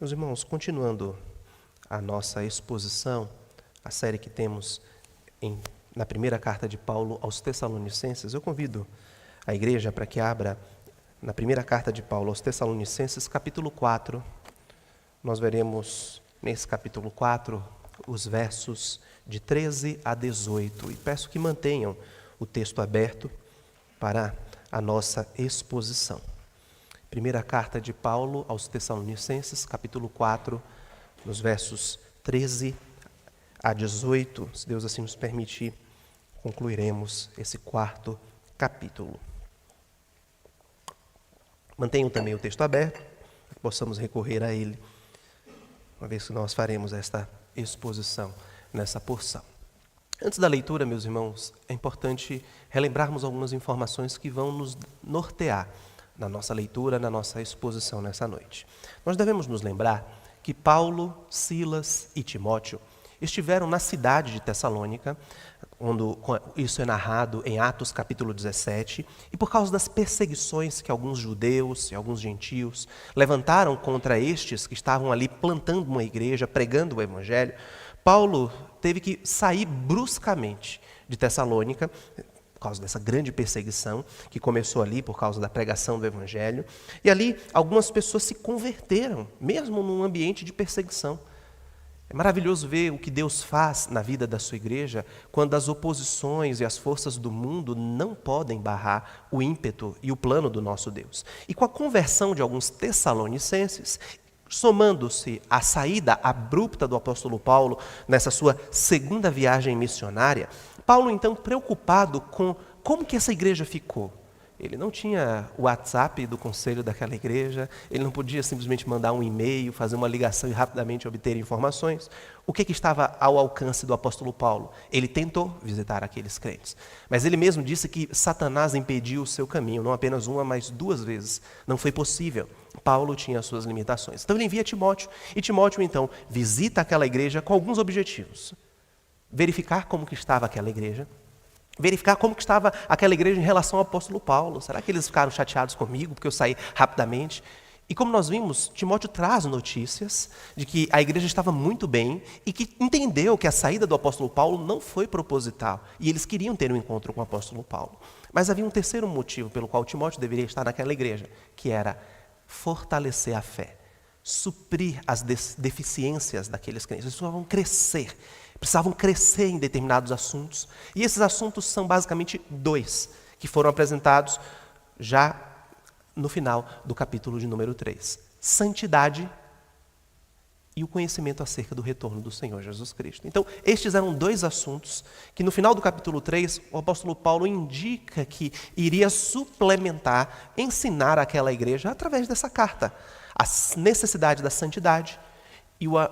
Meus irmãos, continuando a nossa exposição, a série que temos na primeira carta de Paulo aos Tessalonicenses, eu convido a igreja para que abra na primeira carta de Paulo aos Tessalonicenses, capítulo 4. Nós veremos nesse capítulo 4 os versos de 13 a 18 e peço que mantenham o texto aberto para a nossa exposição. Primeira carta de Paulo aos Tessalonicenses, capítulo 4, nos versos 13 a 18. Se Deus assim nos permitir, concluiremos esse quarto capítulo. Mantenham também o texto aberto, para que possamos recorrer a ele, uma vez que nós faremos esta exposição nessa porção. Antes da leitura, meus irmãos, é importante relembrarmos algumas informações que vão nos nortear na nossa leitura, na nossa exposição nessa noite. Nós devemos nos lembrar que Paulo, Silas e Timóteo estiveram na cidade de Tessalônica, quando isso é narrado em Atos capítulo 17, e por causa das perseguições que alguns judeus e alguns gentios levantaram contra estes que estavam ali plantando uma igreja, pregando o evangelho, Paulo teve que sair bruscamente de Tessalônica, por causa dessa grande perseguição que começou ali por causa da pregação do evangelho. E ali algumas pessoas se converteram, mesmo num ambiente de perseguição. É maravilhoso ver o que Deus faz na vida da sua igreja quando as oposições e as forças do mundo não podem barrar o ímpeto e o plano do nosso Deus. E com a conversão de alguns tessalonicenses, somando-se à saída abrupta do apóstolo Paulo nessa sua segunda viagem missionária, Paulo, então, preocupado com como que essa igreja ficou. Ele não tinha o WhatsApp do conselho daquela igreja, ele não podia simplesmente mandar um e-mail, fazer uma ligação e rapidamente obter informações. O que estava ao alcance do apóstolo Paulo? Ele tentou visitar aqueles crentes, mas ele mesmo disse que Satanás impediu o seu caminho, não apenas uma, mas duas vezes. Não foi possível. Paulo tinha as suas limitações. Então ele envia Timóteo, e Timóteo então visita aquela igreja com alguns objetivos. Verificar como que estava aquela igreja, verificar como que estava aquela igreja em relação ao apóstolo Paulo. Será que eles ficaram chateados comigo porque eu saí rapidamente? E como nós vimos, Timóteo traz notícias de que a igreja estava muito bem e que entendeu que a saída do apóstolo Paulo não foi proposital. E eles queriam ter um encontro com o apóstolo Paulo. Mas havia um terceiro motivo pelo qual Timóteo deveria estar naquela igreja, que era fortalecer a fé, suprir as deficiências daqueles crentes. Eles precisavam crescer em determinados assuntos. E esses assuntos são basicamente dois, que foram apresentados já no final do capítulo de número 3. Santidade e o conhecimento acerca do retorno do Senhor Jesus Cristo. Então, estes eram dois assuntos que no final do capítulo 3, o apóstolo Paulo indica que iria suplementar, ensinar àquela igreja através dessa carta. A necessidade da santidade e a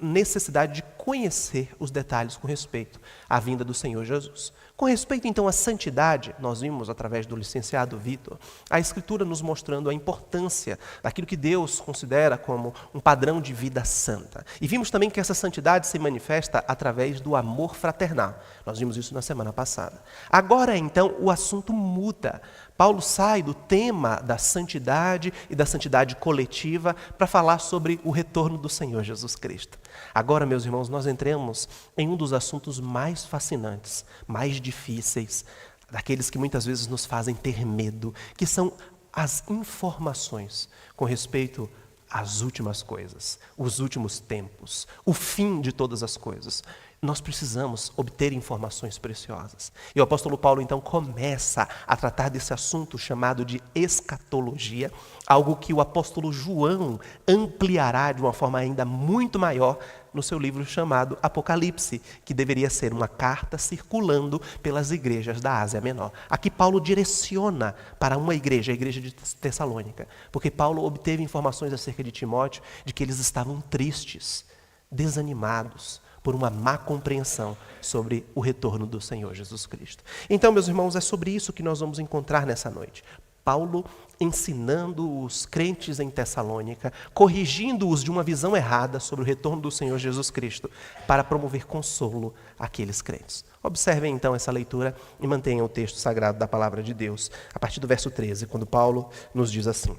necessidade de conhecer os detalhes com respeito à vinda do Senhor Jesus. Com respeito, então, à santidade, nós vimos, através do licenciado Vitor, a Escritura nos mostrando a importância daquilo que Deus considera como um padrão de vida santa. E vimos também que essa santidade se manifesta através do amor fraternal. Nós vimos isso na semana passada. Agora, então, o assunto muda. Paulo sai do tema da santidade e da santidade coletiva para falar sobre o retorno do Senhor Jesus Cristo. Agora, meus irmãos, nós entramos em um dos assuntos mais fascinantes, mais difíceis, daqueles que muitas vezes nos fazem ter medo, que são as informações com respeito às últimas coisas, os últimos tempos, o fim de todas as coisas. Nós precisamos obter informações preciosas. E o apóstolo Paulo, então, começa a tratar desse assunto chamado de escatologia, algo que o apóstolo João ampliará de uma forma ainda muito maior no seu livro chamado Apocalipse, que deveria ser uma carta circulando pelas igrejas da Ásia Menor. Aqui Paulo direciona para uma igreja, a igreja de Tessalônica, porque Paulo obteve informações acerca de Timóteo, de que eles estavam tristes, desanimados, por uma má compreensão sobre o retorno do Senhor Jesus Cristo. Então, meus irmãos, é sobre isso que nós vamos encontrar nessa noite. Paulo ensinando os crentes em Tessalônica, corrigindo-os de uma visão errada sobre o retorno do Senhor Jesus Cristo, para promover consolo àqueles crentes. Observem então essa leitura e mantenham o texto sagrado da palavra de Deus, a partir do verso 13, quando Paulo nos diz assim: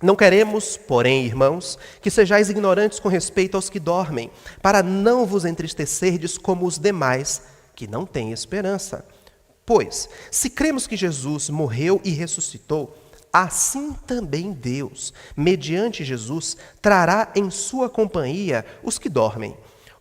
Não queremos, porém, irmãos, que sejais ignorantes com respeito aos que dormem, para não vos entristecerdes como os demais, que não têm esperança. Pois, se cremos que Jesus morreu e ressuscitou, assim também Deus, mediante Jesus, trará em sua companhia os que dormem.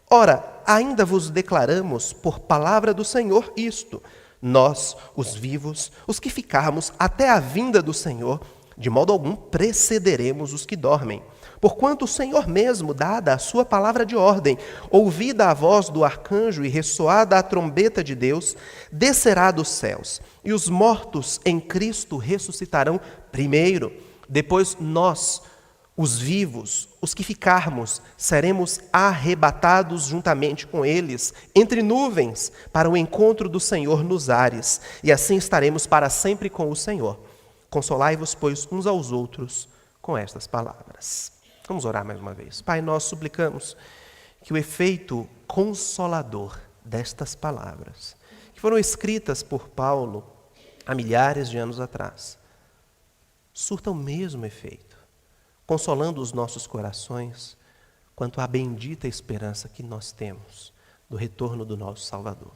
Ora, ainda vos declaramos por palavra do Senhor isto: nós, os vivos, os que ficarmos até a vinda do Senhor, de modo algum precederemos os que dormem. Porquanto o Senhor mesmo, dada a sua palavra de ordem, ouvida a voz do arcanjo e ressoada a trombeta de Deus, descerá dos céus, e os mortos em Cristo ressuscitarão primeiro. Depois nós, os vivos, os que ficarmos, seremos arrebatados juntamente com eles, entre nuvens, para o encontro do Senhor nos ares, e assim estaremos para sempre com o Senhor. Consolai-vos, pois, uns aos outros com estas palavras. Vamos orar mais uma vez. Pai, nós suplicamos que o efeito consolador destas palavras, que foram escritas por Paulo há milhares de anos atrás, surta o mesmo efeito, consolando os nossos corações quanto à bendita esperança que nós temos do retorno do nosso Salvador.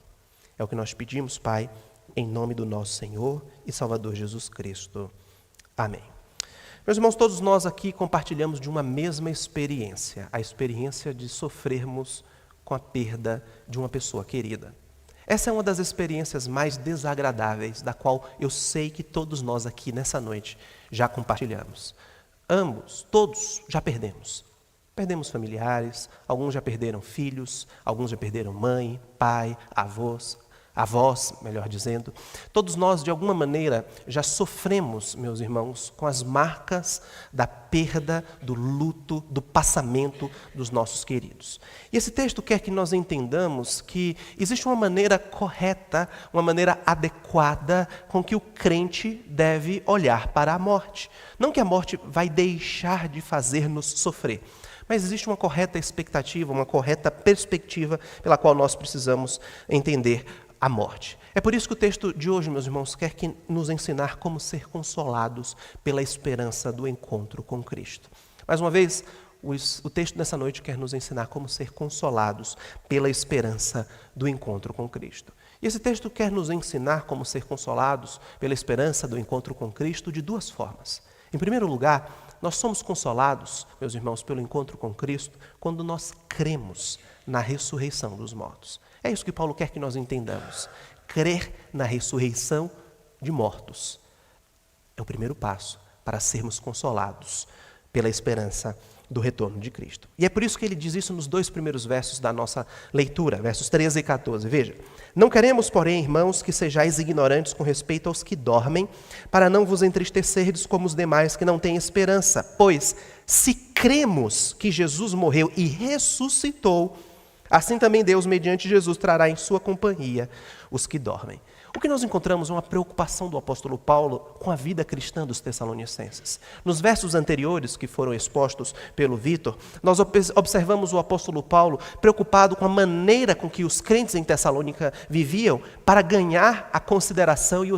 É o que nós pedimos, Pai, em nome do nosso Senhor e Salvador Jesus Cristo. Amém. Meus irmãos, todos nós aqui compartilhamos de uma mesma experiência, a experiência de sofrermos com a perda de uma pessoa querida. Essa é uma das experiências mais desagradáveis, da qual eu sei que todos nós aqui nessa noite já compartilhamos. Ambos, todos, já perdemos. Perdemos familiares, alguns já perderam filhos, alguns já perderam mãe, pai, avós, melhor dizendo. Todos nós, de alguma maneira, já sofremos, meus irmãos, com as marcas da perda, do luto, do passamento dos nossos queridos. E esse texto quer que nós entendamos que existe uma maneira correta, uma maneira adequada com que o crente deve olhar para a morte. Não que a morte vai deixar de fazer-nos sofrer, mas existe uma correta expectativa, uma correta perspectiva pela qual nós precisamos entender a morte. É por isso que o texto de hoje, meus irmãos, quer nos ensinar como ser consolados pela esperança do encontro com Cristo. Mais uma vez, o texto dessa noite quer nos ensinar como ser consolados pela esperança do encontro com Cristo. E esse texto quer nos ensinar como ser consolados pela esperança do encontro com Cristo de duas formas. Em primeiro lugar, nós somos consolados, meus irmãos, pelo encontro com Cristo quando nós cremos na ressurreição dos mortos. É isso que Paulo quer que nós entendamos. Crer na ressurreição de mortos é o primeiro passo para sermos consolados pela esperança do retorno de Cristo. E é por isso que ele diz isso nos dois primeiros versos da nossa leitura, versos 13 e 14. Veja: não queremos, porém, irmãos, que sejais ignorantes com respeito aos que dormem, para não vos entristecerdes como os demais que não têm esperança. Pois, se cremos que Jesus morreu e ressuscitou, assim também Deus, mediante Jesus, trará em sua companhia os que dormem. O que nós encontramos é uma preocupação do apóstolo Paulo com a vida cristã dos Tessalonicenses. Nos versos anteriores, que foram expostos pelo Vitor, nós observamos o apóstolo Paulo preocupado com a maneira com que os crentes em Tessalônica viviam para ganhar a consideração e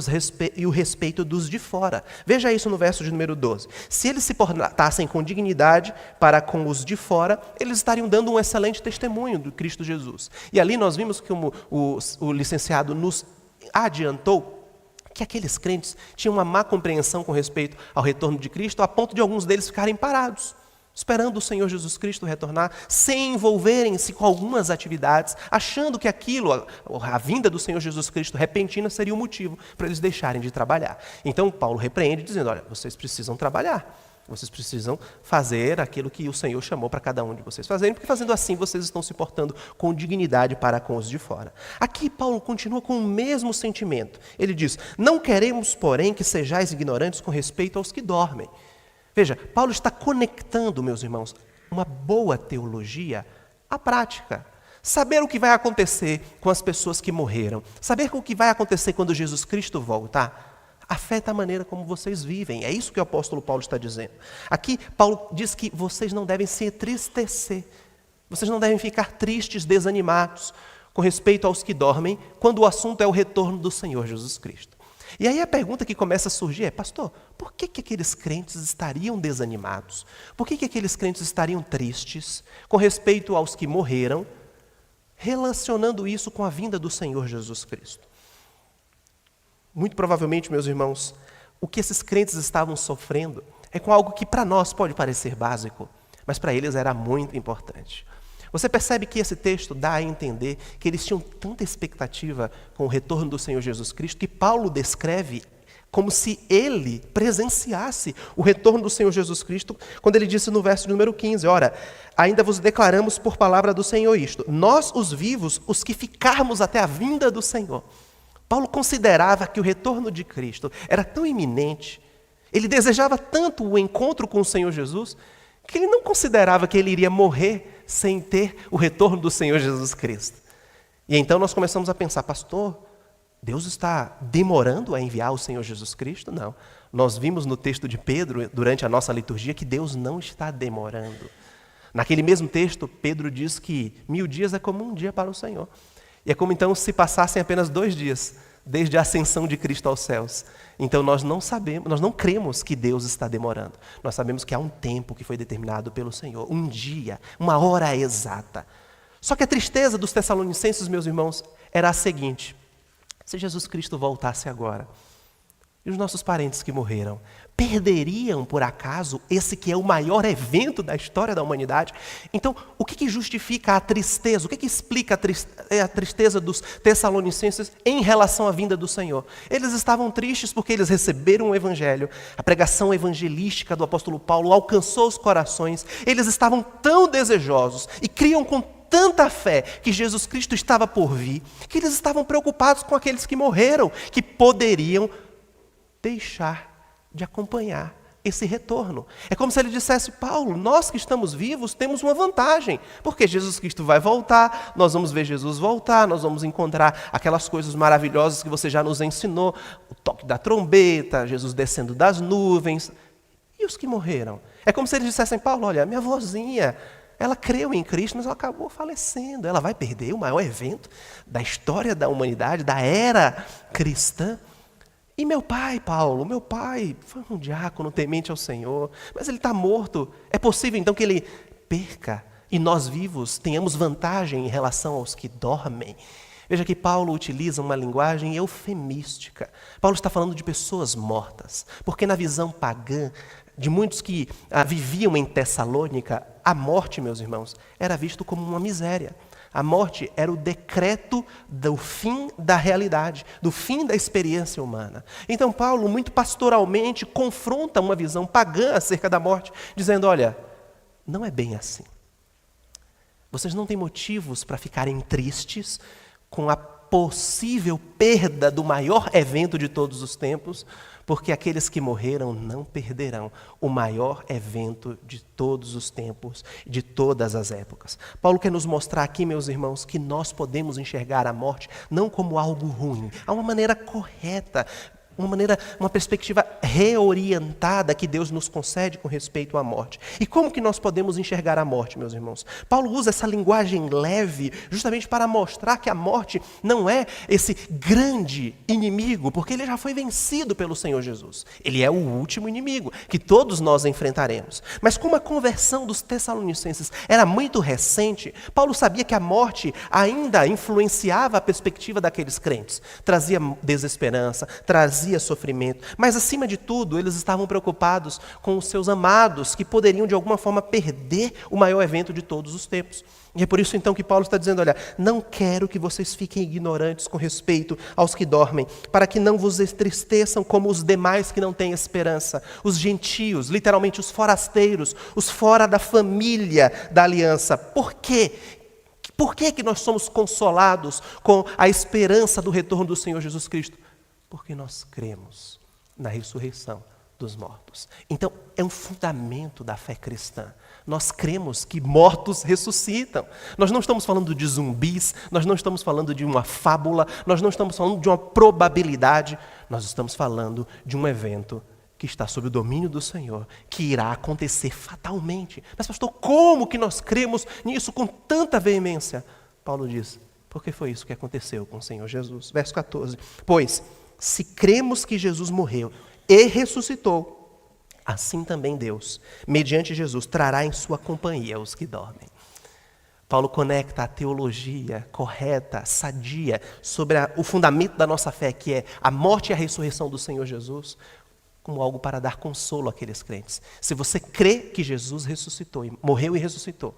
o respeito dos de fora. Veja isso no verso de número 12. Se eles se portassem com dignidade para com os de fora, eles estariam dando um excelente testemunho do Cristo Jesus. E ali nós vimos que o licenciado nos adiantou que aqueles crentes tinham uma má compreensão com respeito ao retorno de Cristo, a ponto de alguns deles ficarem parados, esperando o Senhor Jesus Cristo retornar, sem envolverem-se com algumas atividades, achando que aquilo, a vinda do Senhor Jesus Cristo repentina, seria o motivo para eles deixarem de trabalhar. Então Paulo repreende, dizendo: olha, vocês precisam trabalhar. Vocês precisam fazer aquilo que o Senhor chamou para cada um de vocês fazerem, porque fazendo assim vocês estão se portando com dignidade para com os de fora. Aqui Paulo continua com o mesmo sentimento. Ele diz: não queremos, porém, que sejais ignorantes com respeito aos que dormem. Veja, Paulo está conectando, meus irmãos, uma boa teologia à prática. Saber o que vai acontecer com as pessoas que morreram, saber o que vai acontecer quando Jesus Cristo voltar, afeta a maneira como vocês vivem. É isso que o apóstolo Paulo está dizendo. Aqui, Paulo diz que vocês não devem se entristecer. Vocês não devem ficar tristes, desanimados, com respeito aos que dormem, quando o assunto é o retorno do Senhor Jesus Cristo. E aí a pergunta que começa a surgir é: pastor, por que aqueles crentes estariam desanimados? Por que aqueles crentes estariam tristes com respeito aos que morreram, relacionando isso com a vinda do Senhor Jesus Cristo? Muito provavelmente, meus irmãos, o que esses crentes estavam sofrendo é com algo que para nós pode parecer básico, mas para eles era muito importante. Você percebe que esse texto dá a entender que eles tinham tanta expectativa com o retorno do Senhor Jesus Cristo, que Paulo descreve como se ele presenciasse o retorno do Senhor Jesus Cristo, quando ele disse no verso número 15, ora, ainda vos declaramos por palavra do Senhor isto, nós os vivos, os que ficarmos até a vinda do Senhor. Paulo considerava que o retorno de Cristo era tão iminente, ele desejava tanto o encontro com o Senhor Jesus, que ele não considerava que ele iria morrer sem ter o retorno do Senhor Jesus Cristo. E então nós começamos a pensar, pastor, Deus está demorando a enviar o Senhor Jesus Cristo? Não. Nós vimos no texto de Pedro, durante a nossa liturgia, que Deus não está demorando. Naquele mesmo texto, Pedro diz que 1000 dias é como um dia para o Senhor. E é como então se passassem apenas 2 dias, desde a ascensão de Cristo aos céus. Então nós não sabemos, nós não cremos que Deus está demorando. Nós sabemos que há um tempo que foi determinado pelo Senhor, um dia, uma hora exata. Só que a tristeza dos Tessalonicenses, meus irmãos, era a seguinte: se Jesus Cristo voltasse agora, e os nossos parentes que morreram, perderiam por acaso esse que é o maior evento da história da humanidade? Então, o que justifica a tristeza? O que explica a tristeza dos Tessalonicenses em relação à vinda do Senhor? Eles estavam tristes porque eles receberam o Evangelho, a pregação evangelística do apóstolo Paulo alcançou os corações, eles estavam tão desejosos e criam com tanta fé que Jesus Cristo estava por vir, que eles estavam preocupados com aqueles que morreram, que poderiam deixar de acompanhar esse retorno. É como se ele dissesse: Paulo, nós que estamos vivos temos uma vantagem, porque Jesus Cristo vai voltar, nós vamos ver Jesus voltar, nós vamos encontrar aquelas coisas maravilhosas que você já nos ensinou, o toque da trombeta, Jesus descendo das nuvens. E os que morreram? É como se eles dissessem: Paulo, olha, minha vozinha, ela creu em Cristo, mas ela acabou falecendo. Ela vai perder o maior evento da história da humanidade, da era cristã. E meu pai, Paulo, meu pai foi um diácono temente ao Senhor, mas ele está morto. É possível então que ele perca e nós vivos tenhamos vantagem em relação aos que dormem? Veja que Paulo utiliza uma linguagem eufemística. Paulo está falando de pessoas mortas, porque na visão pagã de muitos que viviam em Tessalônica, a morte, meus irmãos, era visto como uma miséria. A morte era o decreto do fim da realidade, do fim da experiência humana. Então Paulo, muito pastoralmente, confronta uma visão pagã acerca da morte, dizendo: olha, não é bem assim. Vocês não têm motivos para ficarem tristes com a possível perda do maior evento de todos os tempos, porque aqueles que morreram não perderão o maior evento de todos os tempos, de todas as épocas. Paulo quer nos mostrar aqui, meus irmãos, que nós podemos enxergar a morte não como algo ruim, há uma maneira correta, uma perspectiva reorientada que Deus nos concede com respeito à morte. E como que nós podemos enxergar a morte, meus irmãos? Paulo usa essa linguagem leve justamente para mostrar que a morte não é esse grande inimigo, porque ele já foi vencido pelo Senhor Jesus. Ele é o último inimigo que todos nós enfrentaremos. Mas como a conversão dos Tessalonicenses era muito recente, Paulo sabia que a morte ainda influenciava a perspectiva daqueles crentes. Trazia desesperança, trazia sofrimento, mas acima de tudo eles estavam preocupados com os seus amados que poderiam de alguma forma perder o maior evento de todos os tempos. E é por isso então que Paulo está dizendo: olha, não quero que vocês fiquem ignorantes com respeito aos que dormem, para que não vos entristeçam como os demais que não têm esperança, os gentios, literalmente os forasteiros, os fora da família da aliança. Por quê? Por que nós somos consolados com a esperança do retorno do Senhor Jesus Cristo? Porque nós cremos na ressurreição dos mortos. Então, é um fundamento da fé cristã. Nós cremos que mortos ressuscitam. Nós não estamos falando de zumbis, nós não estamos falando de uma fábula, nós não estamos falando de uma probabilidade, nós estamos falando de um evento que está sob o domínio do Senhor, que irá acontecer fatalmente. Mas pastor, como que nós cremos nisso com tanta veemência? Paulo diz: porque foi isso que aconteceu com o Senhor Jesus. Verso 14. Pois, se cremos que Jesus morreu e ressuscitou, assim também Deus, mediante Jesus, trará em sua companhia os que dormem. Paulo conecta a teologia correta, sadia, sobre o fundamento da nossa fé, que é a morte e a ressurreição do Senhor Jesus, como algo para dar consolo àqueles crentes. Se você crê que Jesus ressuscitou, morreu e ressuscitou,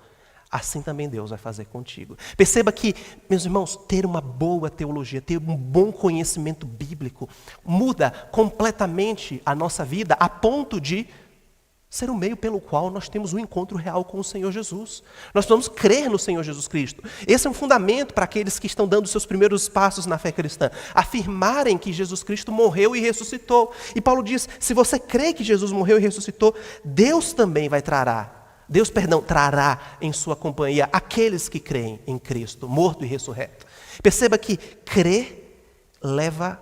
assim também Deus vai fazer contigo. Perceba que, meus irmãos, ter uma boa teologia, ter um bom conhecimento bíblico, muda completamente a nossa vida, a ponto de ser o meio pelo qual nós temos um encontro real com o Senhor Jesus. Nós precisamos crer no Senhor Jesus Cristo. Esse é um fundamento para aqueles que estão dando seus primeiros passos na fé cristã. Afirmarem que Jesus Cristo morreu e ressuscitou. E Paulo diz, se você crê que Jesus morreu e ressuscitou, Deus também trará em sua companhia aqueles que creem em Cristo, morto e ressurreto. Perceba que crer leva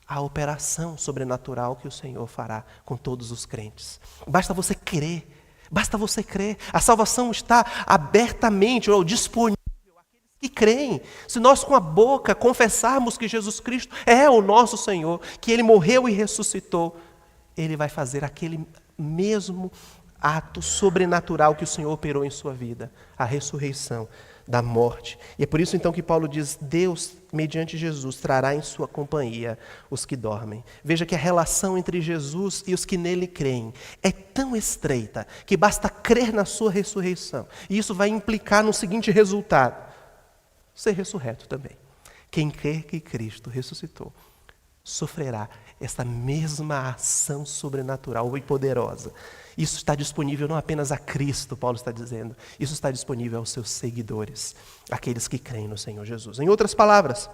a operação sobrenatural que o Senhor fará com todos os crentes. Basta você crer, basta você crer. A salvação está abertamente ou disponível àqueles que creem. Se nós com a boca confessarmos que Jesus Cristo é o nosso Senhor, que Ele morreu e ressuscitou, Ele vai fazer aquele mesmo ato sobrenatural que o Senhor operou em sua vida, a ressurreição da morte. E é por isso então que Paulo diz, Deus, mediante Jesus, trará em sua companhia os que dormem. Veja que a relação entre Jesus e os que nele creem é tão estreita que basta crer na sua ressurreição. E isso vai implicar no seguinte resultado, ser ressurreto também. Quem crê que Cristo ressuscitou, sofrerá essa mesma ação sobrenatural e poderosa. Isso está disponível não apenas a Cristo, Paulo está dizendo, isso está disponível aos seus seguidores, aqueles que creem no Senhor Jesus. Em outras palavras,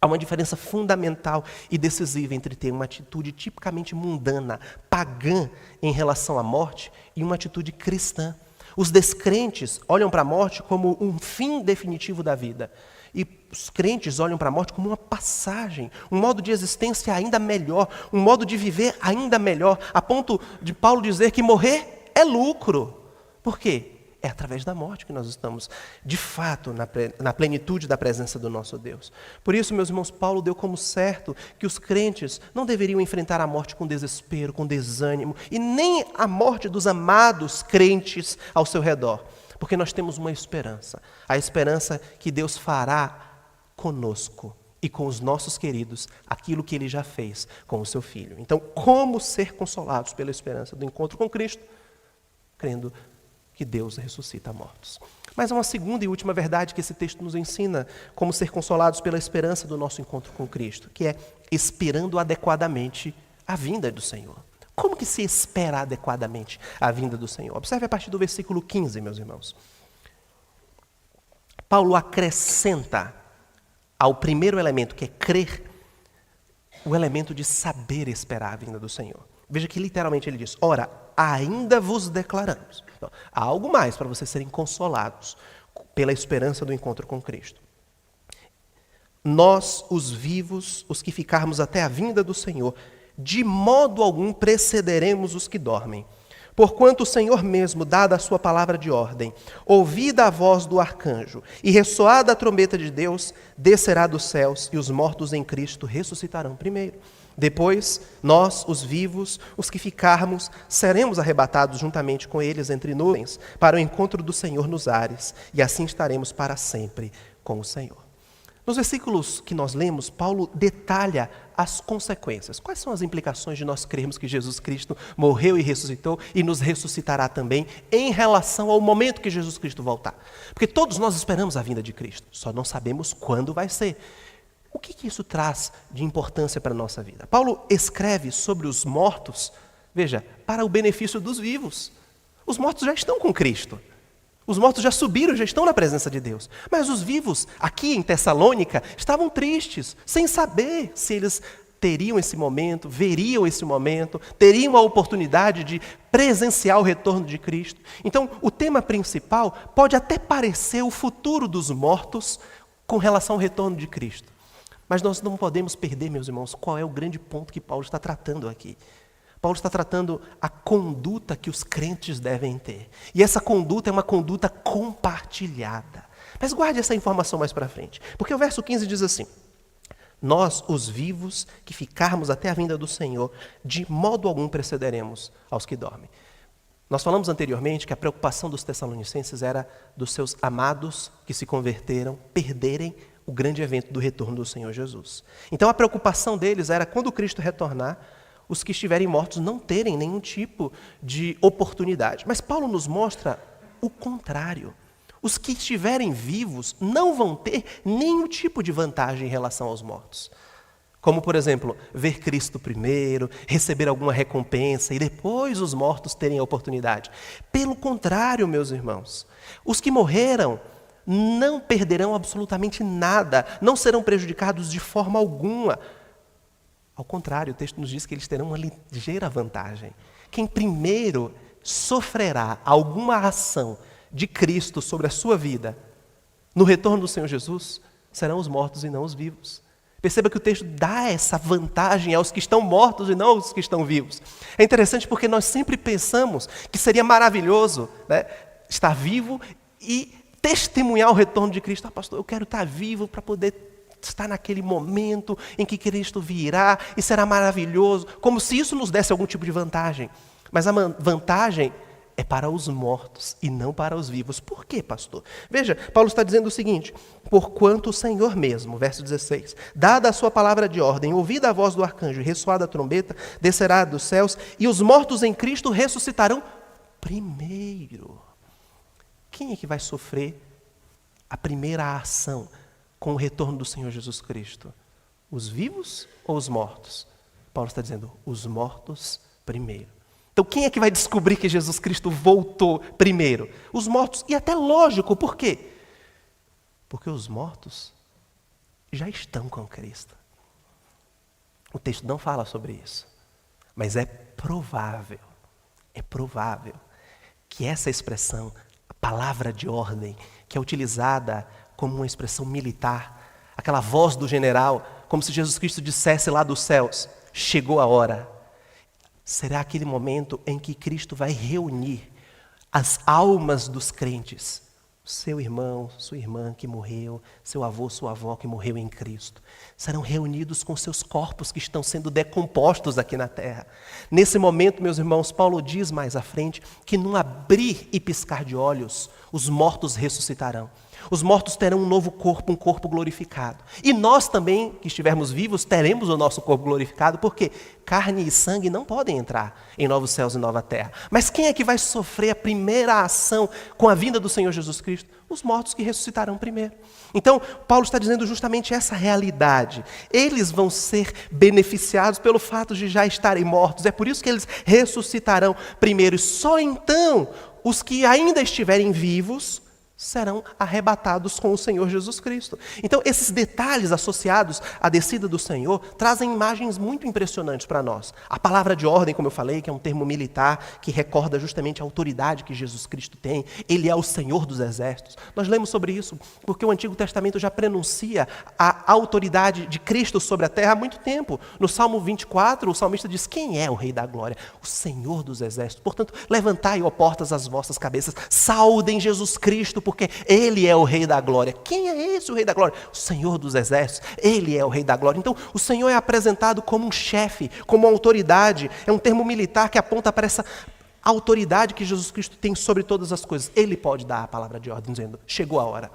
há uma diferença fundamental e decisiva entre ter uma atitude tipicamente mundana, pagã em relação à morte e uma atitude cristã. Os descrentes olham para a morte como um fim definitivo da vida. E os crentes olham para a morte como uma passagem, um modo de existência ainda melhor, um modo de viver ainda melhor, a ponto de Paulo dizer que morrer é lucro. Por quê? É através da morte que nós estamos, de fato, na plenitude da presença do nosso Deus. Por isso, meus irmãos, Paulo deu como certo que os crentes não deveriam enfrentar a morte com desespero, com desânimo, e nem a morte dos amados crentes ao seu redor. Porque nós temos uma esperança, a esperança que Deus fará conosco e com os nossos queridos aquilo que Ele já fez com o seu Filho. Então, como ser consolados pela esperança do encontro com Cristo? Crendo que Deus ressuscita mortos. Mas há uma segunda e última verdade que esse texto nos ensina, como ser consolados pela esperança do nosso encontro com Cristo, que é esperando adequadamente a vinda do Senhor. Como que se espera adequadamente a vinda do Senhor? Observe a partir do versículo 15, meus irmãos. Paulo acrescenta ao primeiro elemento, que é crer, o elemento de saber esperar a vinda do Senhor. Veja que literalmente ele diz, ora, ainda vos declaramos. Então, há algo mais para vocês serem consolados pela esperança do encontro com Cristo. Nós, os vivos, os que ficarmos até a vinda do Senhor, de modo algum precederemos os que dormem. Porquanto o Senhor mesmo, dada a sua palavra de ordem, ouvida a voz do arcanjo e ressoada a trombeta de Deus, descerá dos céus e os mortos em Cristo ressuscitarão primeiro. Depois, nós, os vivos, os que ficarmos, seremos arrebatados juntamente com eles entre nuvens para o encontro do Senhor nos ares, e assim estaremos para sempre com o Senhor. Nos versículos que nós lemos, Paulo detalha as consequências. Quais são as implicações de nós crermos que Jesus Cristo morreu e ressuscitou e nos ressuscitará também em relação ao momento que Jesus Cristo voltar? Porque todos nós esperamos a vinda de Cristo, só não sabemos quando vai ser. O que isso traz de importância para a nossa vida? Paulo escreve sobre os mortos, veja, para o benefício dos vivos. Os mortos já estão com Cristo. Os mortos já subiram, já estão na presença de Deus. Mas os vivos, aqui em Tessalônica, estavam tristes, sem saber se eles teriam esse momento, veriam esse momento, teriam a oportunidade de presenciar o retorno de Cristo. Então, o tema principal pode até parecer o futuro dos mortos com relação ao retorno de Cristo. Mas nós não podemos perder, meus irmãos, qual é o grande ponto que Paulo está tratando aqui. Paulo está tratando a conduta que os crentes devem ter. E essa conduta é uma conduta compartilhada. Mas guarde essa informação mais para frente. Porque o verso 15 diz assim, Nós, os vivos, que ficarmos até a vinda do Senhor, de modo algum precederemos aos que dormem. Nós falamos anteriormente que a preocupação dos Tessalonicenses era dos seus amados que se converteram perderem o grande evento do retorno do Senhor Jesus. Então a preocupação deles era, quando Cristo retornar, os que estiverem mortos não terem nenhum tipo de oportunidade. Mas Paulo nos mostra o contrário. Os que estiverem vivos não vão ter nenhum tipo de vantagem em relação aos mortos. Como, por exemplo, ver Cristo primeiro, receber alguma recompensa e depois os mortos terem a oportunidade. Pelo contrário, meus irmãos, os que morreram não perderão absolutamente nada, não serão prejudicados de forma alguma. Ao contrário, o texto nos diz que eles terão uma ligeira vantagem. Quem primeiro sofrerá alguma ação de Cristo sobre a sua vida, no retorno do Senhor Jesus, serão os mortos e não os vivos. Perceba que o texto dá essa vantagem aos que estão mortos e não aos que estão vivos. É interessante porque nós sempre pensamos que seria maravilhoso, né, estar vivo e testemunhar o retorno de Cristo. Pastor, eu quero estar vivo para poder estar naquele momento em que Cristo virá e será maravilhoso, como se isso nos desse algum tipo de vantagem. Mas a vantagem é para os mortos e não para os vivos. Por quê, pastor? Veja, Paulo está dizendo o seguinte: porquanto o Senhor mesmo, verso 16, dada a sua palavra de ordem, ouvida a voz do arcanjo e ressoada a trombeta, descerá dos céus e os mortos em Cristo ressuscitarão primeiro. Quem é que vai sofrer a primeira ação com o retorno do Senhor Jesus Cristo? Os vivos ou os mortos? Paulo está dizendo, os mortos primeiro. Então, quem é que vai descobrir que Jesus Cristo voltou primeiro? Os mortos. E até lógico, por quê? Porque os mortos já estão com Cristo. O texto não fala sobre isso. Mas é provável que essa expressão, a palavra de ordem, que é utilizada como uma expressão militar, aquela voz do general, como se Jesus Cristo dissesse lá dos céus, chegou a hora. Será aquele momento em que Cristo vai reunir as almas dos crentes. Seu irmão, sua irmã que morreu, seu avô, sua avó que morreu em Cristo. Serão reunidos com seus corpos que estão sendo decompostos aqui na terra. Nesse momento, meus irmãos, Paulo diz mais à frente que num abrir e piscar de olhos, os mortos ressuscitarão. Os mortos terão um novo corpo, um corpo glorificado. E nós também, que estivermos vivos, teremos o nosso corpo glorificado, porque carne e sangue não podem entrar em novos céus e nova terra. Mas quem é que vai sofrer a primeira ação com a vinda do Senhor Jesus Cristo? Os mortos que ressuscitarão primeiro. Então, Paulo está dizendo justamente essa realidade. Eles vão ser beneficiados pelo fato de já estarem mortos. É por isso que eles ressuscitarão primeiro. E só então, os que ainda estiverem vivos serão arrebatados com o Senhor Jesus Cristo. Então, esses detalhes associados à descida do Senhor trazem imagens muito impressionantes para nós. A palavra de ordem, como eu falei, que é um termo militar que recorda justamente a autoridade que Jesus Cristo tem. Ele é o Senhor dos exércitos. Nós lemos sobre isso porque o Antigo Testamento já prenuncia a autoridade de Cristo sobre a terra há muito tempo. No Salmo 24, o salmista diz, quem é o Rei da Glória? O Senhor dos exércitos. Portanto, levantai, ó portas, as vossas cabeças, saudem Jesus Cristo, porque Ele é o Rei da Glória. Quem é esse o Rei da Glória? O Senhor dos Exércitos. Ele é o Rei da Glória. Então, o Senhor é apresentado como um chefe, como uma autoridade. É um termo militar que aponta para essa autoridade que Jesus Cristo tem sobre todas as coisas. Ele pode dar a palavra de ordem, dizendo, chegou a hora.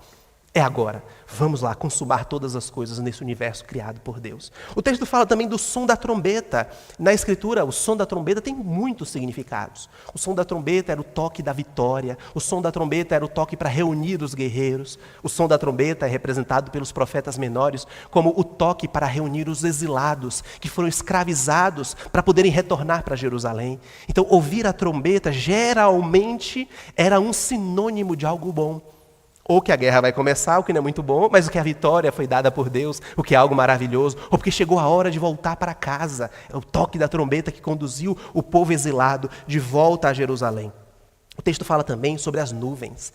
É agora. Vamos lá consumar todas as coisas nesse universo criado por Deus. O texto fala também do som da trombeta. Na Escritura, o som da trombeta tem muitos significados. O som da trombeta era o toque da vitória. O som da trombeta era o toque para reunir os guerreiros. O som da trombeta é representado pelos profetas menores como o toque para reunir os exilados que foram escravizados para poderem retornar para Jerusalém. Então, ouvir a trombeta geralmente era um sinônimo de algo bom. Ou que a guerra vai começar, o que não é muito bom, mas o que a vitória foi dada por Deus, o que é algo maravilhoso, ou porque chegou a hora de voltar para casa. É o toque da trombeta que conduziu o povo exilado de volta a Jerusalém. O texto fala também sobre as nuvens.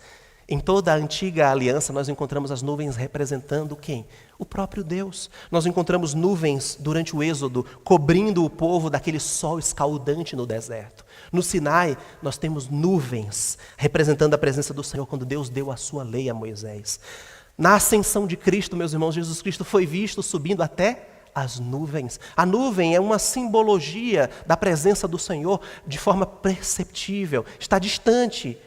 Em toda a antiga aliança, nós encontramos as nuvens representando quem? O próprio Deus. Nós encontramos nuvens durante o Êxodo, cobrindo o povo daquele sol escaldante no deserto. No Sinai, nós temos nuvens representando a presença do Senhor quando Deus deu a sua lei a Moisés. Na ascensão de Cristo, meus irmãos, Jesus Cristo foi visto subindo até as nuvens. A nuvem é uma simbologia da presença do Senhor de forma perceptível. Está distante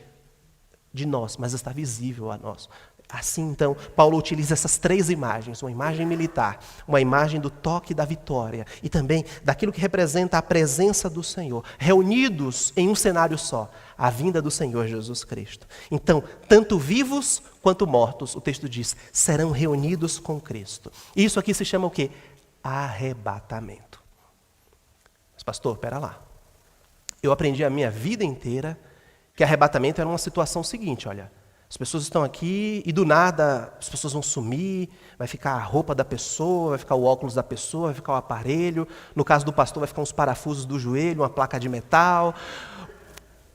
de nós, mas está visível a nós. Assim, então, Paulo utiliza essas três imagens, uma imagem militar, uma imagem do toque da vitória e também daquilo que representa a presença do Senhor, reunidos em um cenário só, a vinda do Senhor Jesus Cristo. Então, tanto vivos quanto mortos, o texto diz, serão reunidos com Cristo. Isso aqui se chama o quê? Arrebatamento. Mas pastor, pera lá. Eu aprendi a minha vida inteira que arrebatamento era uma situação seguinte, olha, as pessoas estão aqui e do nada as pessoas vão sumir, vai ficar a roupa da pessoa, vai ficar o óculos da pessoa, vai ficar o aparelho, no caso do pastor vai ficar uns parafusos do joelho, uma placa de metal,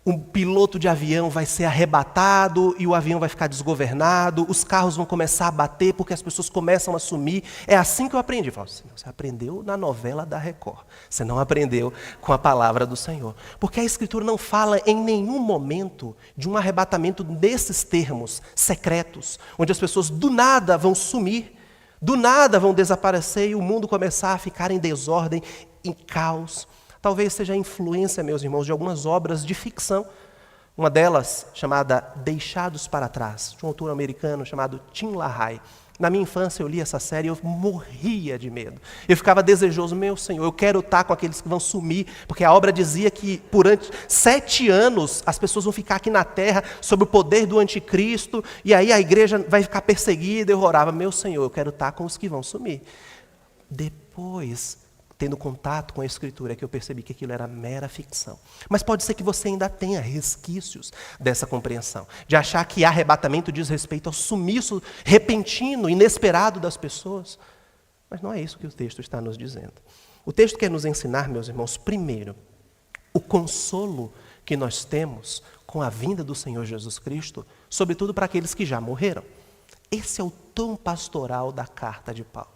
um piloto de avião vai ser arrebatado e o avião vai ficar desgovernado, os carros vão começar a bater porque as pessoas começam a sumir. É assim que eu aprendi. Eu falo assim, você aprendeu na novela da Record, você não aprendeu com a palavra do Senhor. Porque a Escritura não fala em nenhum momento de um arrebatamento desses termos secretos, onde as pessoas do nada vão sumir, do nada vão desaparecer e o mundo começar a ficar em desordem, em caos. Talvez seja a influência, meus irmãos, de algumas obras de ficção. Uma delas, chamada Deixados para Trás, de um autor americano chamado Tim LaHaye. Na minha infância eu li essa série e eu morria de medo. Eu ficava desejoso, meu Senhor, eu quero estar com aqueles que vão sumir, porque a obra dizia que por 7 anos as pessoas vão ficar aqui na terra sob o poder do anticristo, e aí a igreja vai ficar perseguida. Eu orava, meu Senhor, eu quero estar com os que vão sumir. Depois, tendo contato com a Escritura, é que eu percebi que aquilo era mera ficção. Mas pode ser que você ainda tenha resquícios dessa compreensão, de achar que arrebatamento diz respeito ao sumiço repentino, inesperado das pessoas. Mas não é isso que o texto está nos dizendo. O texto quer nos ensinar, meus irmãos, primeiro, o consolo que nós temos com a vinda do Senhor Jesus Cristo, sobretudo para aqueles que já morreram. Esse é o tom pastoral da carta de Paulo.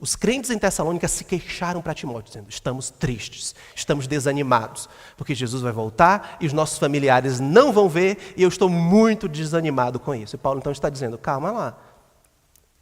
Os crentes em Tessalônica se queixaram para Timóteo, dizendo, estamos tristes, estamos desanimados, porque Jesus vai voltar e os nossos familiares não vão ver e eu estou muito desanimado com isso. E Paulo então está dizendo, calma lá,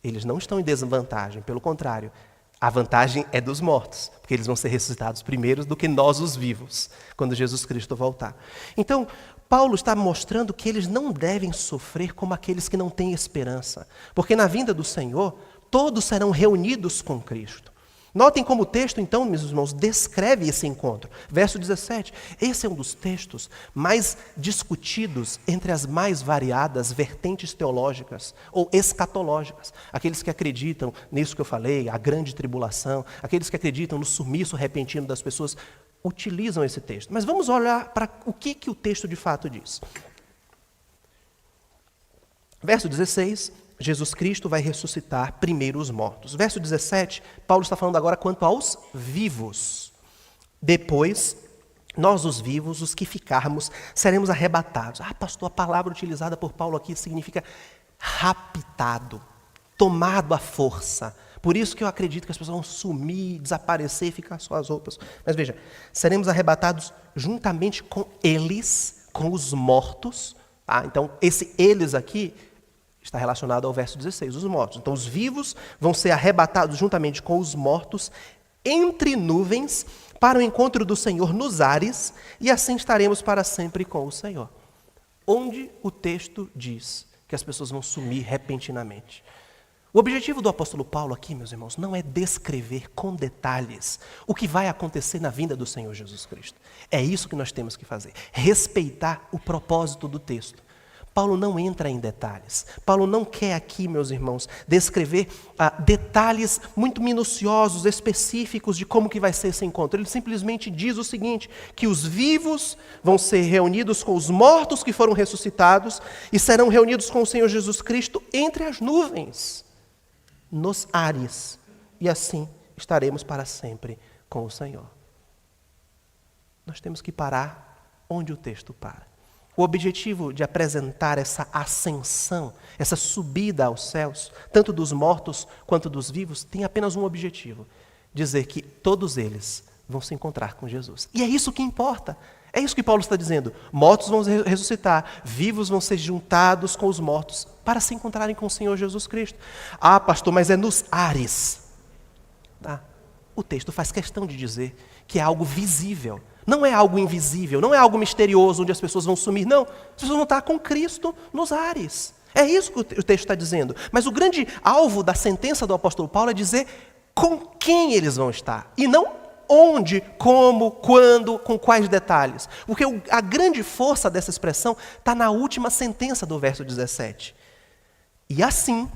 eles não estão em desvantagem, pelo contrário, a vantagem é dos mortos, porque eles vão ser ressuscitados primeiro do que nós os vivos, quando Jesus Cristo voltar. Então, Paulo está mostrando que eles não devem sofrer como aqueles que não têm esperança, porque na vinda do Senhor, todos serão reunidos com Cristo. Notem como o texto, então, meus irmãos, descreve esse encontro. Verso 17. Esse é um dos textos mais discutidos entre as mais variadas vertentes teológicas ou escatológicas. Aqueles que acreditam nisso que eu falei, a grande tribulação, aqueles que acreditam no sumiço repentino das pessoas, utilizam esse texto. Mas vamos olhar para o que o texto de fato diz. Verso 16. Jesus Cristo vai ressuscitar primeiro os mortos. Verso 17, Paulo está falando agora quanto aos vivos. Depois, nós os vivos, os que ficarmos, seremos arrebatados. Ah, pastor, a palavra utilizada por Paulo aqui significa raptado, tomado à força. Por isso que eu acredito que as pessoas vão sumir, desaparecer e ficar só as roupas. Mas veja, seremos arrebatados juntamente com eles, com os mortos. Tá? Então, esse eles aqui está relacionado ao verso 16, os mortos. Então, os vivos vão ser arrebatados juntamente com os mortos entre nuvens para o encontro do Senhor nos ares, e assim estaremos para sempre com o Senhor. Onde o texto diz que as pessoas vão sumir repentinamente. O objetivo do apóstolo Paulo aqui, meus irmãos, não é descrever com detalhes o que vai acontecer na vinda do Senhor Jesus Cristo. É isso que nós temos que fazer, respeitar o propósito do texto. Paulo não entra em detalhes. Paulo não quer aqui, meus irmãos, descrever detalhes muito minuciosos, específicos de como que vai ser esse encontro. Ele simplesmente diz o seguinte, que os vivos vão ser reunidos com os mortos que foram ressuscitados e serão reunidos com o Senhor Jesus Cristo entre as nuvens, nos ares. E assim estaremos para sempre com o Senhor. Nós temos que parar onde o texto para. O objetivo de apresentar essa ascensão, essa subida aos céus, tanto dos mortos quanto dos vivos, tem apenas um objetivo: dizer que todos eles vão se encontrar com Jesus. E é isso que importa. É isso que Paulo está dizendo. Mortos vão ressuscitar, vivos vão ser juntados com os mortos para se encontrarem com o Senhor Jesus Cristo. Ah, pastor, mas é nos ares. Tá? O texto faz questão de dizer que é algo visível. Não é algo invisível, não é algo misterioso onde as pessoas vão sumir. Não, as pessoas vão estar com Cristo nos ares. É isso que o texto está dizendo. Mas o grande alvo da sentença do apóstolo Paulo é dizer com quem eles vão estar. E não onde, como, quando, com quais detalhes. Porque a grande força dessa expressão está na última sentença do verso 17. E assim,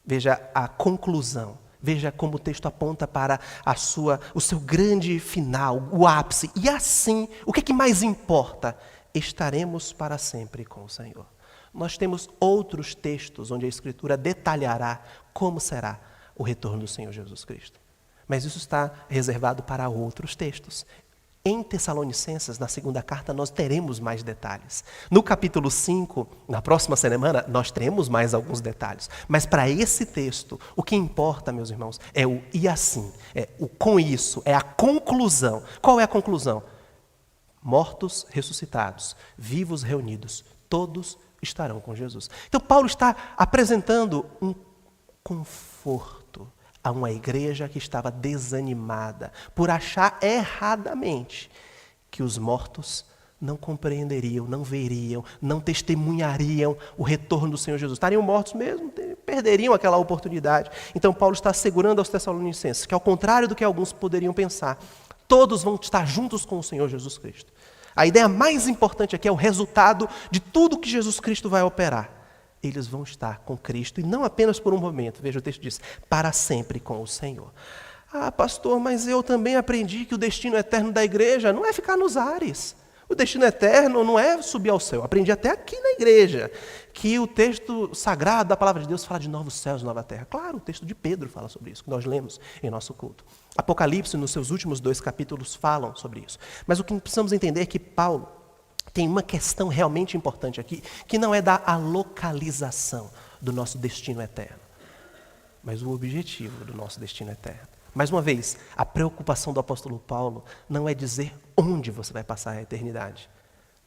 veja a conclusão. Veja como o texto aponta para o seu grande final, o ápice. E assim, o que mais importa? Estaremos para sempre com o Senhor. Nós temos outros textos onde a Escritura detalhará como será o retorno do Senhor Jesus Cristo. Mas isso está reservado para outros textos. Em Tessalonicenses, na segunda carta, nós teremos mais detalhes. No capítulo 5, na próxima semana, nós teremos mais alguns detalhes. Mas para esse texto, o que importa, meus irmãos, é o e assim. É o com isso, é a conclusão. Qual é a conclusão? Mortos ressuscitados, vivos reunidos, todos estarão com Jesus. Então Paulo está apresentando um conforto a uma igreja que estava desanimada por achar erradamente que os mortos não compreenderiam, não veriam, não testemunhariam o retorno do Senhor Jesus. Estariam mortos mesmo, perderiam aquela oportunidade. Então Paulo está assegurando aos Tessalonicenses que, ao contrário do que alguns poderiam pensar, todos vão estar juntos com o Senhor Jesus Cristo. A ideia mais importante aqui é o resultado de tudo que Jesus Cristo vai operar. Eles vão estar com Cristo, e não apenas por um momento, veja o texto diz, para sempre com o Senhor. Ah, pastor, mas eu também aprendi que o destino eterno da igreja não é ficar nos ares. O destino eterno não é subir ao céu. Aprendi até aqui na igreja que o texto sagrado da palavra de Deus fala de novos céus e nova terra. Claro, o texto de Pedro fala sobre isso, que nós lemos em nosso culto. Apocalipse, nos seus últimos 2 capítulos, falam sobre isso. Mas o que precisamos entender é que Paulo tem uma questão realmente importante aqui, que não é da localização do nosso destino eterno, mas o objetivo do nosso destino eterno. Mais uma vez, a preocupação do apóstolo Paulo não é dizer onde você vai passar a eternidade,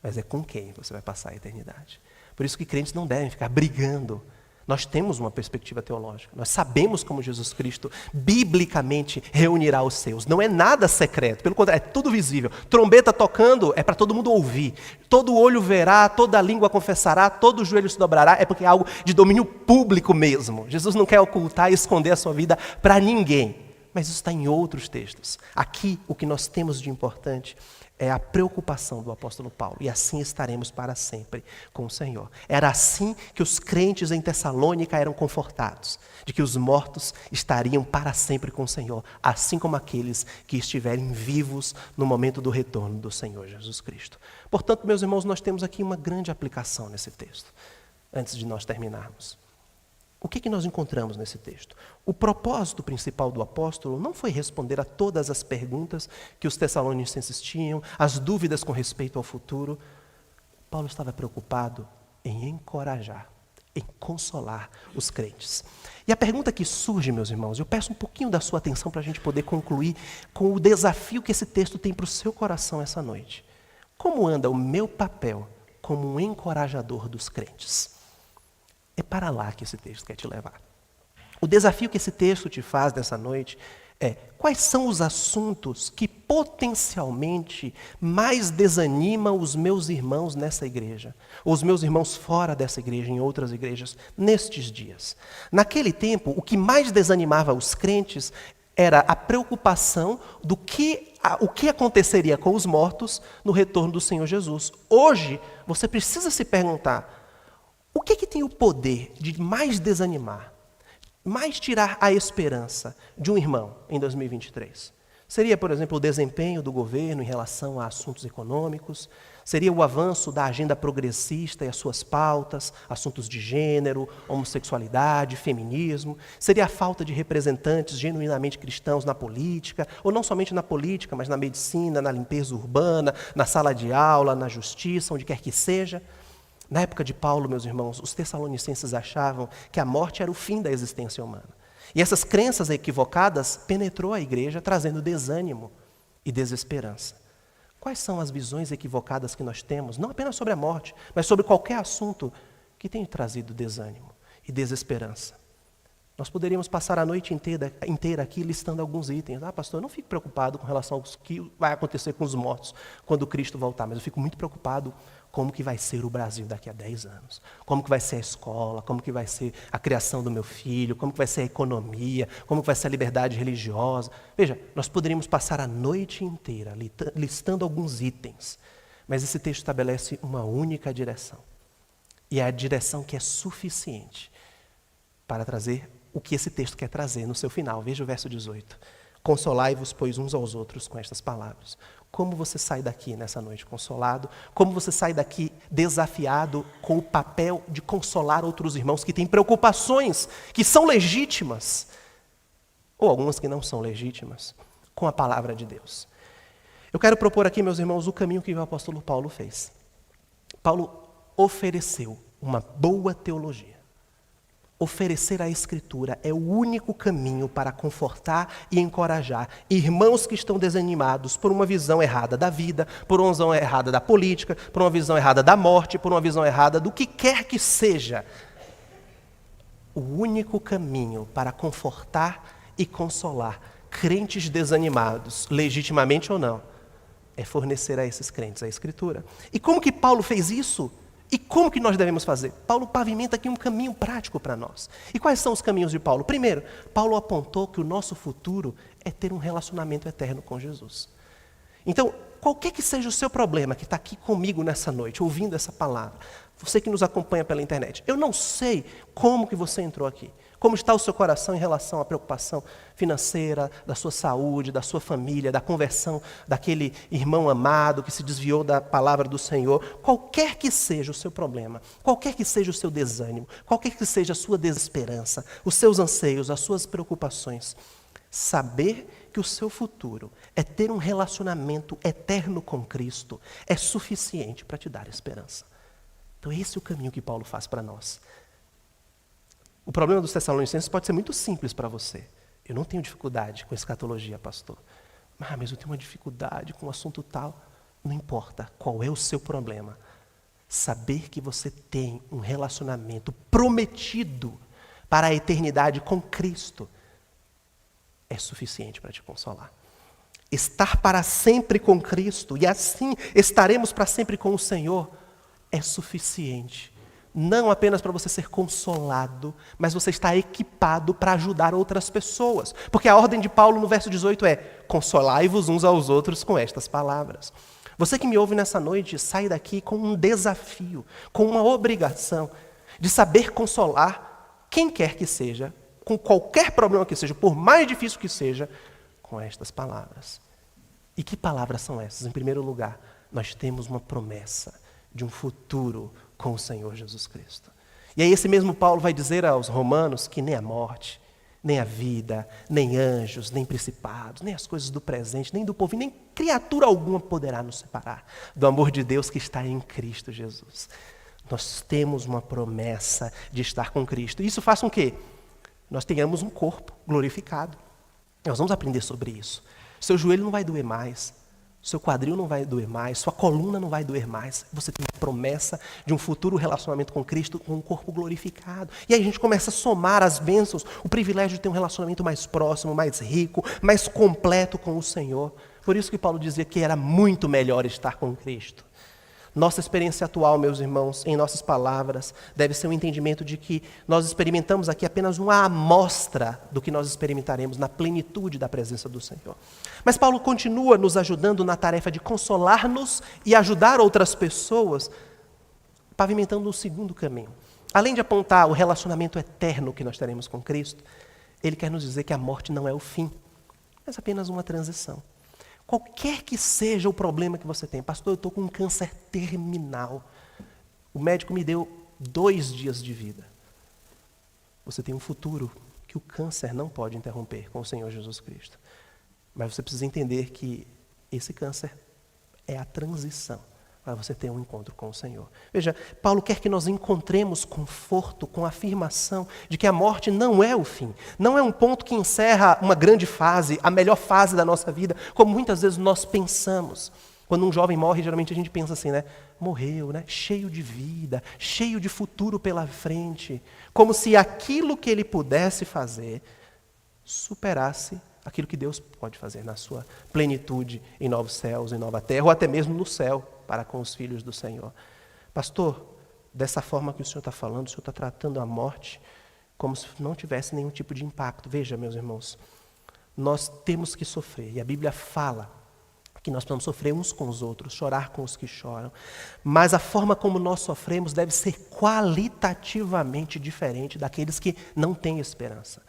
mas é com quem você vai passar a eternidade. Por isso que crentes não devem ficar brigando. Nós temos uma perspectiva teológica. Nós sabemos como Jesus Cristo, biblicamente, reunirá os seus. Não é nada secreto. Pelo contrário, é tudo visível. Trombeta tocando é para todo mundo ouvir. Todo olho verá, toda língua confessará, todo joelho se dobrará. É porque é algo de domínio público mesmo. Jesus não quer ocultar e esconder a sua vida para ninguém. Mas isso está em outros textos. Aqui, o que nós temos de importante é a preocupação do apóstolo Paulo. E assim estaremos para sempre com o Senhor. Era assim que os crentes em Tessalônica eram confortados, de que os mortos estariam para sempre com o Senhor, assim como aqueles que estiverem vivos no momento do retorno do Senhor Jesus Cristo. Portanto, meus irmãos, nós temos aqui uma grande aplicação nesse texto, antes de nós terminarmos. O que nós encontramos nesse texto? O propósito principal do apóstolo não foi responder a todas as perguntas que os tessalonicenses tinham, as dúvidas com respeito ao futuro. Paulo estava preocupado em encorajar, em consolar os crentes. E a pergunta que surge, meus irmãos, eu peço um pouquinho da sua atenção para a gente poder concluir com o desafio que esse texto tem para o seu coração essa noite. Como anda o meu papel como um encorajador dos crentes? É para lá que esse texto quer te levar. O desafio que esse texto te faz nessa noite é: quais são os assuntos que potencialmente mais desanimam os meus irmãos nessa igreja, ou os meus irmãos fora dessa igreja, em outras igrejas, nestes dias? Naquele tempo, o que mais desanimava os crentes era a preocupação o que aconteceria com os mortos no retorno do Senhor Jesus. Hoje, você precisa se perguntar: o que tem o poder de mais desanimar, mais tirar a esperança de um irmão em 2023? Seria, por exemplo, o desempenho do governo em relação a assuntos econômicos? Seria o avanço da agenda progressista e as suas pautas, assuntos de gênero, homossexualidade, feminismo? Seria a falta de representantes genuinamente cristãos na política, ou não somente na política, mas na medicina, na limpeza urbana, na sala de aula, na justiça, onde quer que seja? Na época de Paulo, meus irmãos, os tessalonicenses achavam que a morte era o fim da existência humana. E essas crenças equivocadas penetrou a igreja, trazendo desânimo e desesperança. Quais são as visões equivocadas que nós temos, não apenas sobre a morte, mas sobre qualquer assunto que tem trazido desânimo e desesperança? Nós poderíamos passar a noite inteira aqui listando alguns itens. Pastor, eu não fico preocupado com relação ao que vai acontecer com os mortos quando Cristo voltar, mas eu fico muito preocupado como que vai ser o Brasil daqui a 10 anos. Como que vai ser a escola, como que vai ser a criação do meu filho, como que vai ser a economia, como que vai ser a liberdade religiosa. Veja, nós poderíamos passar a noite inteira listando alguns itens, mas esse texto estabelece uma única direção. E é a direção que é suficiente para trazer o que esse texto quer trazer no seu final. Veja o verso 18. Consolai-vos, pois, uns aos outros com estas palavras. Como você sai daqui nessa noite consolado? Como você sai daqui desafiado com o papel de consolar outros irmãos que têm preocupações que são legítimas, ou algumas que não são legítimas, com a palavra de Deus? Eu quero propor aqui, meus irmãos, o caminho que o apóstolo Paulo fez. Paulo ofereceu uma boa teologia. Oferecer a Escritura é o único caminho para confortar e encorajar irmãos que estão desanimados por uma visão errada da vida, por uma visão errada da política, por uma visão errada da morte, por uma visão errada do que quer que seja. O único caminho para confortar e consolar crentes desanimados, legitimamente ou não, é fornecer a esses crentes a Escritura. E como que Paulo fez isso? E como que nós devemos fazer? Paulo pavimenta aqui um caminho prático para nós. E quais são os caminhos de Paulo? Primeiro, Paulo apontou que o nosso futuro é ter um relacionamento eterno com Jesus. Então, qualquer que seja o seu problema, que está aqui comigo nessa noite, ouvindo essa palavra, você que nos acompanha pela internet, eu não sei como que você entrou aqui. Como está o seu coração em relação à preocupação financeira, da sua saúde, da sua família, da conversão daquele irmão amado que se desviou da palavra do Senhor. Qualquer que seja o seu problema, qualquer que seja o seu desânimo, qualquer que seja a sua desesperança, os seus anseios, as suas preocupações, saber que o seu futuro é ter um relacionamento eterno com Cristo é suficiente para te dar esperança. Então esse é o caminho que Paulo faz para nós. O problema dos Tessalonicenses pode ser muito simples para você. Eu não tenho dificuldade com escatologia, pastor. Mas eu tenho uma dificuldade com um assunto tal. Não importa qual é o seu problema. Saber que você tem um relacionamento prometido para a eternidade com Cristo é suficiente para te consolar. Estar para sempre com Cristo, e assim estaremos para sempre com o Senhor, é suficiente. Não apenas para você ser consolado, mas você está equipado para ajudar outras pessoas. Porque a ordem de Paulo no verso 18 é: consolai-vos uns aos outros com estas palavras. Você que me ouve nessa noite, sai daqui com um desafio, com uma obrigação de saber consolar quem quer que seja, com qualquer problema que seja, por mais difícil que seja, com estas palavras. E que palavras são essas? Em primeiro lugar, nós temos uma promessa de um futuro com o Senhor Jesus Cristo. E aí esse mesmo Paulo vai dizer aos romanos que nem a morte, nem a vida, nem anjos, nem principados, nem as coisas do presente, nem do povo, nem criatura alguma poderá nos separar do amor de Deus que está em Cristo Jesus. Nós temos uma promessa de estar com Cristo. Isso faz com que nós tenhamos um corpo glorificado. Nós vamos aprender sobre isso. Seu joelho não vai doer mais. Seu quadril não vai doer mais, sua coluna não vai doer mais. Você tem a promessa de um futuro relacionamento com Cristo, com um corpo glorificado. E aí a gente começa a somar as bênçãos, o privilégio de ter um relacionamento mais próximo, mais rico, mais completo com o Senhor. Por isso que Paulo dizia que era muito melhor estar com Cristo. Nossa experiência atual, meus irmãos, em nossas palavras, deve ser um entendimento de que nós experimentamos aqui apenas uma amostra do que nós experimentaremos na plenitude da presença do Senhor. Mas Paulo continua nos ajudando na tarefa de consolar-nos e ajudar outras pessoas, pavimentando um segundo caminho. Além de apontar o relacionamento eterno que nós teremos com Cristo, ele quer nos dizer que a morte não é o fim, mas apenas uma transição. Qualquer que seja o problema que você tem, pastor, eu estou com um câncer terminal. O médico me deu 2 dias de vida. Você tem um futuro que o câncer não pode interromper com o Senhor Jesus Cristo. Mas você precisa entender que esse câncer é a transição para você ter um encontro com o Senhor. Veja, Paulo quer que nós encontremos conforto com a afirmação de que a morte não é o fim. Não é um ponto que encerra uma grande fase, a melhor fase da nossa vida, como muitas vezes nós pensamos. Quando um jovem morre, geralmente a gente pensa assim, né? Morreu, né? Cheio de vida, cheio de futuro pela frente. Como se aquilo que ele pudesse fazer superasse aquilo que Deus pode fazer na sua plenitude em novos céus, em nova terra, ou até mesmo no céu, para com os filhos do Senhor. Pastor, dessa forma que o Senhor está falando, o Senhor está tratando a morte como se não tivesse nenhum tipo de impacto. Veja, meus irmãos, nós temos que sofrer, e a Bíblia fala que nós precisamos sofrer uns com os outros, chorar com os que choram, mas a forma como nós sofremos deve ser qualitativamente diferente daqueles que não têm esperança.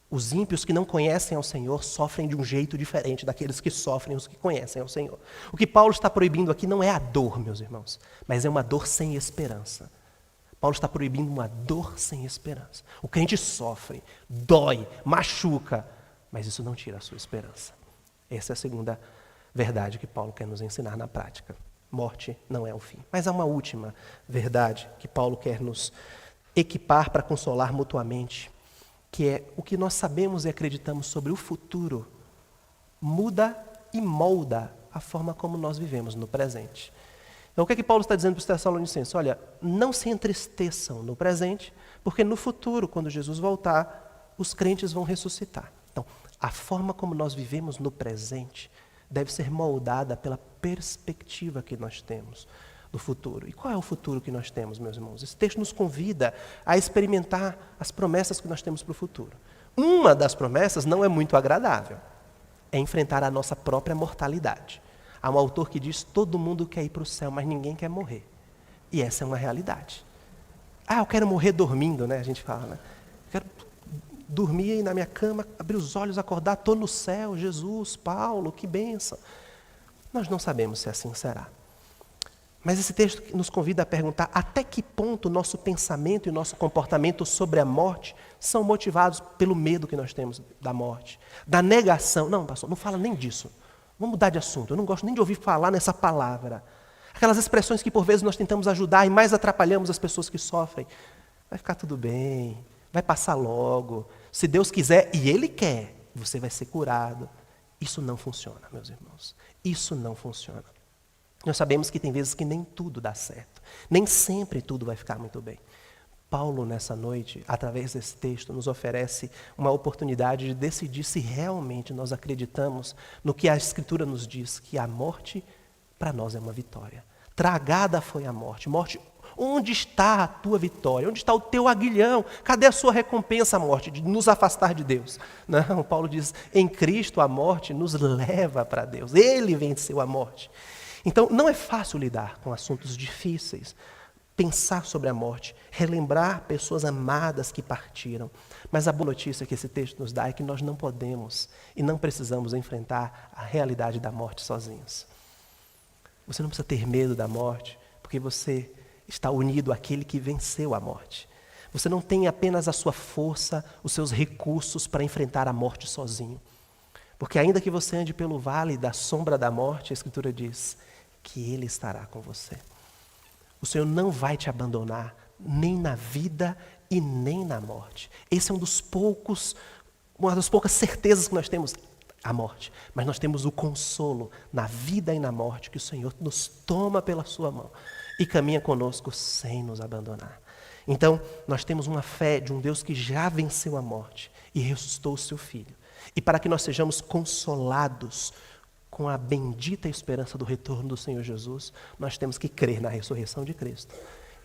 Os ímpios que não conhecem ao Senhor sofrem de um jeito diferente daqueles que sofrem os que conhecem ao Senhor. O que Paulo está proibindo aqui não é a dor, meus irmãos, mas é uma dor sem esperança. Paulo está proibindo uma dor sem esperança. O crente sofre, dói, machuca, mas isso não tira a sua esperança. Essa é a segunda verdade que Paulo quer nos ensinar na prática. Morte não é o fim. Mas há uma última verdade que Paulo quer nos equipar para consolar mutuamente, que é o que nós sabemos e acreditamos sobre o futuro, muda e molda a forma como nós vivemos no presente. Então, o que é que Paulo está dizendo para os Tessalonicenses? Olha, não se entristeçam no presente, porque no futuro, quando Jesus voltar, os crentes vão ressuscitar. Então, a forma como nós vivemos no presente deve ser moldada pela perspectiva que nós temos do futuro. E qual é o futuro que nós temos, meus irmãos? Esse texto nos convida a experimentar as promessas que nós temos para o futuro. Uma das promessas não é muito agradável, é enfrentar a nossa própria mortalidade. Há um autor que diz: todo mundo quer ir para o céu, mas ninguém quer morrer. E essa é uma realidade. Eu quero morrer dormindo, né? A gente fala, né? Eu quero dormir aí na minha cama, abrir os olhos, acordar, estou no céu, Jesus, Paulo, que bênção. Nós não sabemos se assim será. Mas esse texto nos convida a perguntar até que ponto o nosso pensamento e o nosso comportamento sobre a morte são motivados pelo medo que nós temos da morte, da negação. Não, pastor, não fala nem disso. Vamos mudar de assunto. Eu não gosto nem de ouvir falar nessa palavra. Aquelas expressões que por vezes nós tentamos ajudar e mais atrapalhamos as pessoas que sofrem. Vai ficar tudo bem, vai passar logo. Se Deus quiser, e Ele quer, você vai ser curado. Isso não funciona, meus irmãos. Isso não funciona. Nós sabemos que tem vezes que nem tudo dá certo. Nem sempre tudo vai ficar muito bem. Paulo, nessa noite, através desse texto, nos oferece uma oportunidade de decidir se realmente nós acreditamos no que a Escritura nos diz, que a morte, para nós, é uma vitória. Tragada foi a morte. Morte, onde está a tua vitória? Onde está o teu aguilhão? Cadê a sua recompensa, morte, de nos afastar de Deus? Não, Paulo diz, em Cristo a morte nos leva para Deus. Ele venceu a morte. Então, não é fácil lidar com assuntos difíceis, pensar sobre a morte, relembrar pessoas amadas que partiram. Mas a boa notícia que esse texto nos dá é que nós não podemos e não precisamos enfrentar a realidade da morte sozinhos. Você não precisa ter medo da morte, porque você está unido àquele que venceu a morte. Você não tem apenas a sua força, os seus recursos para enfrentar a morte sozinho. Porque ainda que você ande pelo vale da sombra da morte, a Escritura diz que Ele estará com você. O Senhor não vai te abandonar, nem na vida e nem na morte. Esse é uma das poucas certezas que nós temos, a morte. Mas nós temos o consolo na vida e na morte, que o Senhor nos toma pela sua mão e caminha conosco sem nos abandonar. Então, nós temos uma fé de um Deus que já venceu a morte e ressuscitou o seu Filho. E para que nós sejamos consolados com a bendita esperança do retorno do Senhor Jesus, nós temos que crer na ressurreição de Cristo.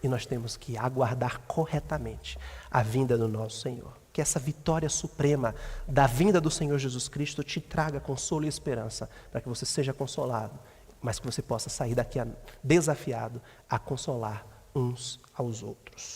E nós temos que aguardar corretamente a vinda do nosso Senhor. Que essa vitória suprema da vinda do Senhor Jesus Cristo te traga consolo e esperança, para que você seja consolado, mas que você possa sair daqui desafiado a consolar uns aos outros.